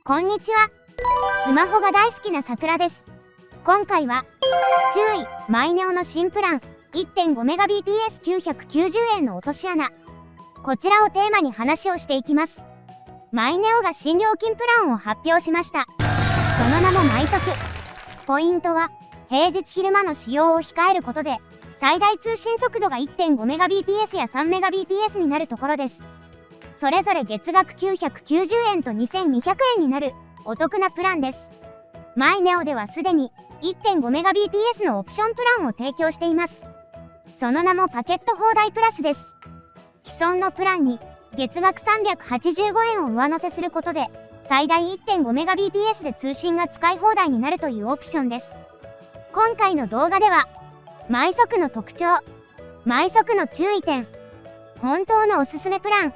こんにちは。スマホが大好きなさくらです。今回は、注意、マイネオの新プラン、1.5Mbps990 円の落とし穴。こちらをテーマに話をしていきます。マイネオが新料金プランを発表しました。その名も毎速。ポイントは、平日昼間の使用を控えることで、最大通信速度が 1.5Mbps や 3Mbps になるところです。それぞれ月額990円と2200円になるお得なプランです。マイネオではすでに 1.5Mbps のオプションプランを提供しています。その名もパケット放題プラスです。既存のプランに月額385円を上乗せすることで最大 1.5Mbps で通信が使い放題になるというオプションです。今回の動画では毎速の特徴、毎速の注意点、本当のおすすめプラン、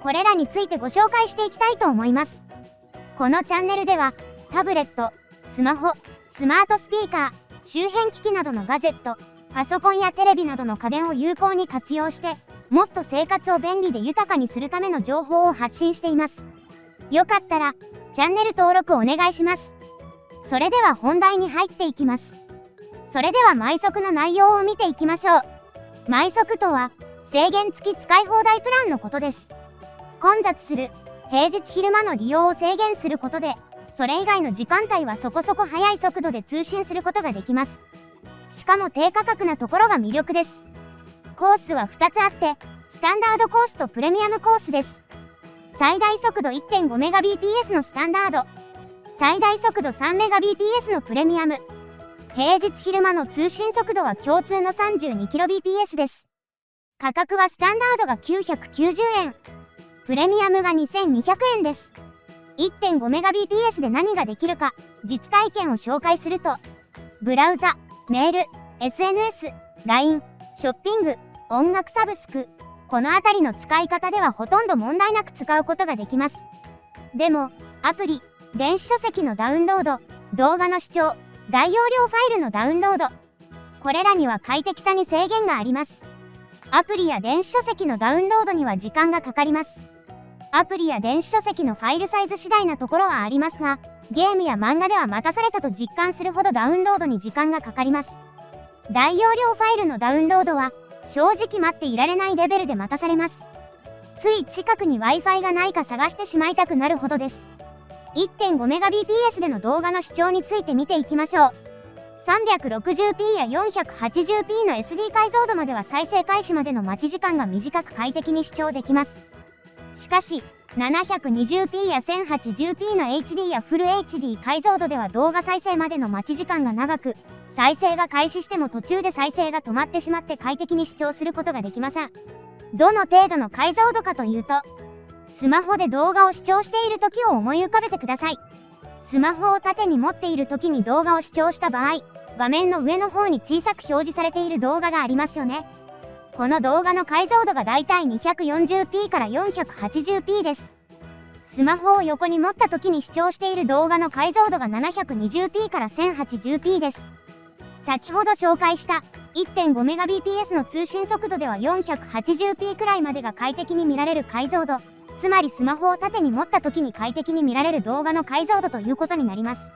これらについてご紹介していきたいと思います。このチャンネルではタブレット、スマホ、スマートスピーカー、周辺機器などのガジェット、パソコンやテレビなどの家電を有効に活用してもっと生活を便利で豊かにするための情報を発信しています。よかったらチャンネル登録お願いします。それでは本題に入っていきます。それでは毎速の内容を見ていきましょう。毎速とは制限付き使い放題プランのことです。混雑する平日昼間の利用を制限することで、それ以外の時間帯はそこそこ速い速度で通信することができます。しかも低価格なところが魅力です。コースは2つあって、スタンダードコースとプレミアムコースです。最大速度 1.5Mbps のスタンダード、最大速度 3Mbps のプレミアム。平日昼間の通信速度は共通の 32kbps です。価格はスタンダードが990円。プレミアムが2200円です。1.5Mbps で何ができるか、実体験を紹介すると、ブラウザ、メール、SNS、LINE、ショッピング、音楽サブスク、このあたりの使い方ではほとんど問題なく使うことができます。でも、アプリ、電子書籍のダウンロード、動画の視聴、大容量ファイルのダウンロード、これらには快適さに制限があります。アプリや電子書籍のダウンロードには時間がかかります。アプリや電子書籍のファイルサイズ次第なところはありますが、ゲームや漫画では待たされたと実感するほどダウンロードに時間がかかります。大容量ファイルのダウンロードは、正直待っていられないレベルで待たされます。つい近くに Wi-Fi がないか探してしまいたくなるほどです。1.5Mbps での動画の視聴について見ていきましょう。360p や 480p の SD 解像度までは再生開始までの待ち時間が短く快適に視聴できます。しかし、720p や 1080p の HD やフル HD 解像度では動画再生までの待ち時間が長く、再生が開始しても途中で再生が止まってしまって快適に視聴することができません。どの程度の解像度かというと、スマホで動画を視聴している時を思い浮かべてください。スマホを縦に持っている時に動画を視聴した場合、画面の上の方に小さく表示されている動画がありますよね。この動画の解像度がだいたい 240p から 480p です。スマホを横に持った時に視聴している動画の解像度が 720p から 1080p です。先ほど紹介した 1.5Mbps の通信速度では 480p くらいまでが快適に見られる解像度、つまりスマホを縦に持った時に快適に見られる動画の解像度ということになります。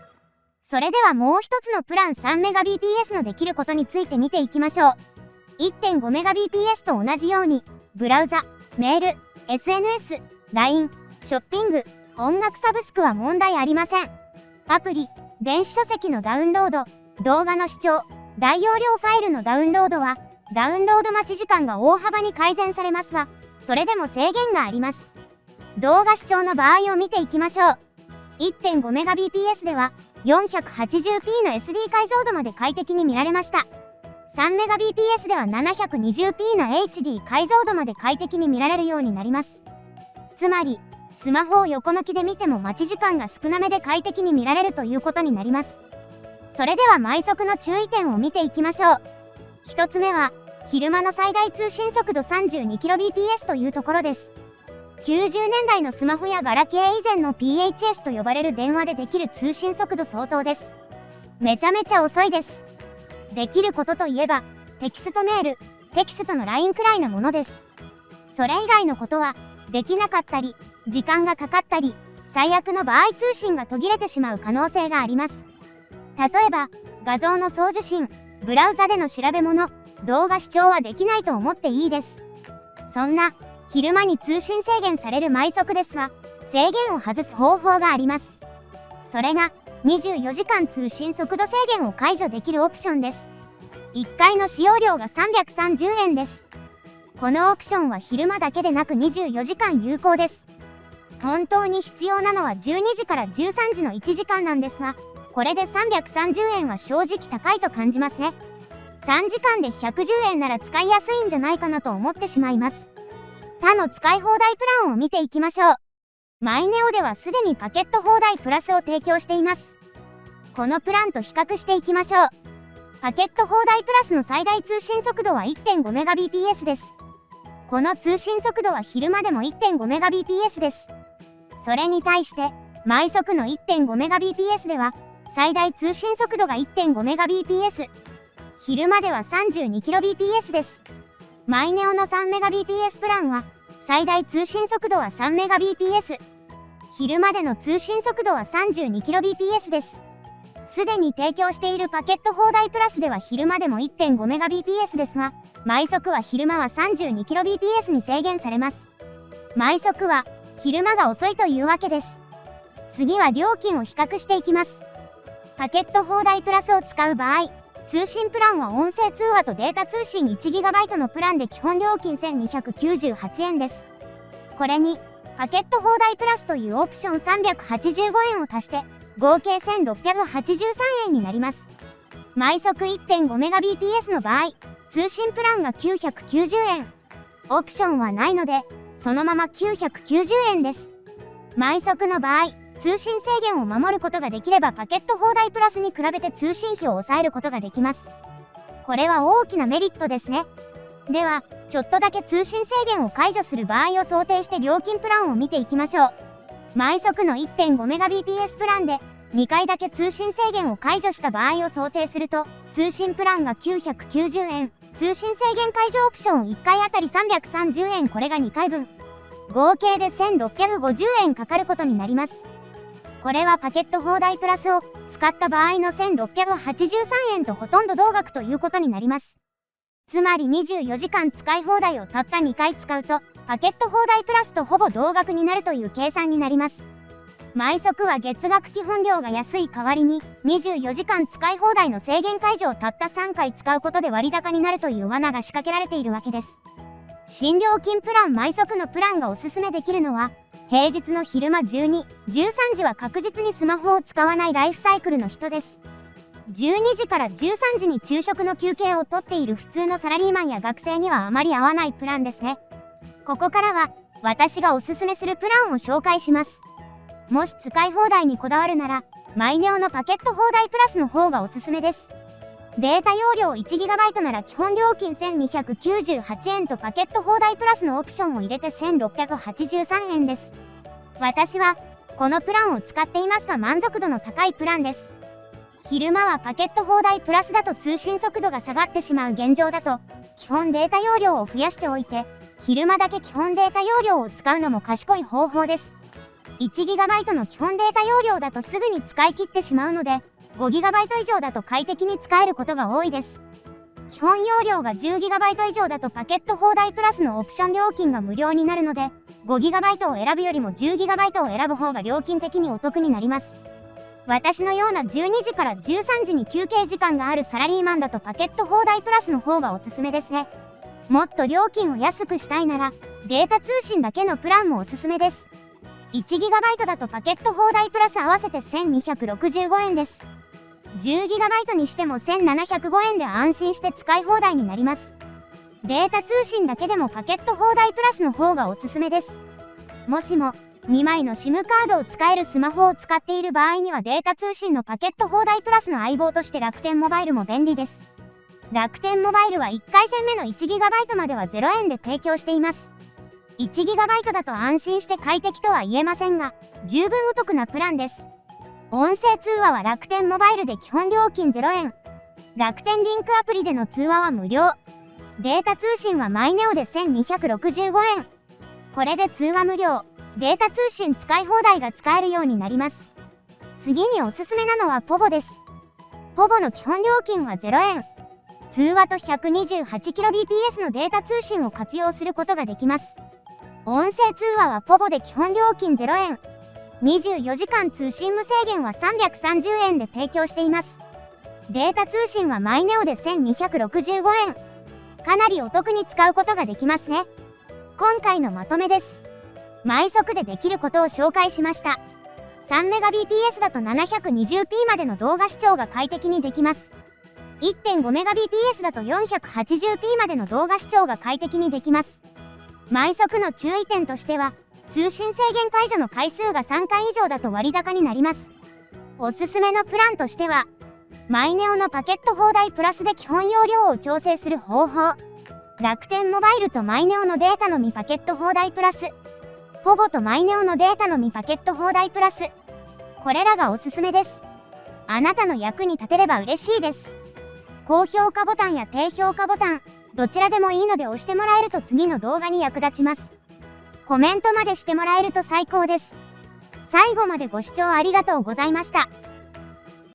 それではもう一つのプラン 3Mbps のできることについて見ていきましょう。1.5Mbps と同じように、ブラウザ、メール、SNS、LINE、ショッピング、音楽サブスクは問題ありません。アプリ、電子書籍のダウンロード、動画の視聴、大容量ファイルのダウンロードは、ダウンロード待ち時間が大幅に改善されますが、それでも制限があります。動画視聴の場合を見ていきましょう。1.5Mbps では、480p の SD 解像度まで快適に見られました。3Mbps では 720p の HD 解像度まで快適に見られるようになります。つまり、スマホを横向きで見ても待ち時間が少なめで快適に見られるということになります。それでは毎速の注意点を見ていきましょう。一つ目は、昼間の最大通信速度 32kbps というところです。90年代のスマホやガラケー以前の PHS と呼ばれる電話でできる通信速度相当です。めちゃめちゃ遅いです。できることといえば、テキストメール、テキストの LINE くらいなものです。それ以外のことは、できなかったり、時間がかかったり、最悪の場合通信が途切れてしまう可能性があります。例えば、画像の送受信、ブラウザでの調べ物、動画視聴はできないと思っていいです。そんな、昼間に通信制限される毎速ですが、制限を外す方法があります。それが、24時間通信速度制限を解除できるオプションです。1回の使用料が330円です。このオプションは昼間だけでなく24時間有効です。本当に必要なのは12時から13時の1時間なんですが、これで330円は正直高いと感じますね。3時間で110円なら使いやすいんじゃないかなと思ってしまいます。他の使い放題プランを見ていきましょう。マイネオではすでにパケット放題プラスを提供しています。このプランと比較していきましょう。パケット放題プラスの最大通信速度は 1.5Mbps です。この通信速度は昼間でも 1.5Mbps です。それに対して、毎速の 1.5Mbps では、最大通信速度が 1.5Mbps。昼間では 32kbps です。マイネオの 3Mbps プランは、最大通信速度は 3Mbps。昼間での通信速度は 32kbps です。すでに提供しているパケット放題プラスでは昼間でも 1.5Mbps ですが、毎速は昼間は 32kbps に制限されます。毎速は昼間が遅いというわけです。次は料金を比較していきます。パケット放題プラスを使う場合、通信プランは音声通話とデータ通信 1GB のプランで基本料金1298円です。これに、パケット放題プラスというオプション385円を足して、合計1683円になります。毎速 1.5Mbps の場合、通信プランが990円。オプションはないので、そのまま990円です。毎速の場合、通信制限を守ることができればパケット放題プラスに比べて通信費を抑えることができます。これは大きなメリットですね。では、ちょっとだけ通信制限を解除する場合を想定して料金プランを見ていきましょう。毎速の 1.5Mbps プランで2回だけ通信制限を解除した場合を想定すると、通信プランが990円、通信制限解除オプション1回あたり330円、これが2回分。合計で1650円かかることになります。これはパケット放題プラスを使った場合の1683円とほとんど同額ということになります。つまり24時間使い放題をたった2回使うと、パケット放題プラスとほぼ同額になるという計算になります。毎速は月額基本料が安い代わりに、24時間使い放題の制限解除をたった3回使うことで割高になるという罠が仕掛けられているわけです。新料金プラン毎速のプランがおすすめできるのは、平日の昼間12、13時は確実にスマホを使わないライフサイクルの人です。12時から13時に昼食の休憩をとっている普通のサラリーマンや学生にはあまり合わないプランですね。ここからは私がおすすめするプランを紹介します。もし使い放題にこだわるなら、マイネオのパケット放題プラスの方がおすすめです。データ容量 1GB なら基本料金1298円とパケット放題プラスのオプションを入れて1683円です。私はこのプランを使っていますが満足度の高いプランです。昼間はパケット放題プラスだと通信速度が下がってしまう現状だと、基本データ容量を増やしておいて、昼間だけ基本データ容量を使うのも賢い方法です。1GB の基本データ容量だとすぐに使い切ってしまうので、5GB 以上だと快適に使えることが多いです。基本容量が 10GB 以上だとパケット放題プラスのオプション料金が無料になるので、5GB を選ぶよりも 10GB を選ぶ方が料金的にお得になります。私のような12時から13時に休憩時間があるサラリーマンだとパケット放題プラスの方がおすすめですね。もっと料金を安くしたいなら、データ通信だけのプランもおすすめです。1GB だとパケット放題プラス合わせて1265円です。10GB にしても1705円で安心して使い放題になります。データ通信だけでもパケット放題プラスの方がおすすめです。もしも2枚の SIM カードを使えるスマホを使っている場合にはデータ通信のパケット放題プラスの相棒として楽天モバイルも便利です。楽天モバイルは1回戦目の 1GB までは0円で提供しています。1GB だと安心して快適とは言えませんが、十分お得なプランです。音声通話は楽天モバイルで基本料金0円。楽天リンクアプリでの通話は無料。データ通信はマイネオで1265円。これで通話無料、データ通信使い放題が使えるようになります。次におすすめなのはポボです。ポボの基本料金は0円。通話と 128kbps のデータ通信を活用することができます。音声通話はポボで基本料金0円。24時間通信無制限は330円で提供しています。データ通信はマイネオで1265円。かなりお得に使うことができますね。今回のまとめです。毎速でできることを紹介しました。3Mbps だと 720p までの動画視聴が快適にできます。1.5Mbps だと 480p までの動画視聴が快適にできます。毎速の注意点としては、通信制限解除の回数が3回以上だと割高になります。おすすめのプランとしては、マイネオのパケット放題プラスで基本容量を調整する方法、楽天モバイルとマイネオのデータのみパケット放題プラス、ポボとマイネオのデータのみパケット放題プラス、これらがおすすめです。あなたの役に立てれば嬉しいです。高評価ボタンや低評価ボタン、どちらでもいいので押してもらえると次の動画に役立ちます。コメントまでしてもらえると最高です。最後までご視聴ありがとうございました。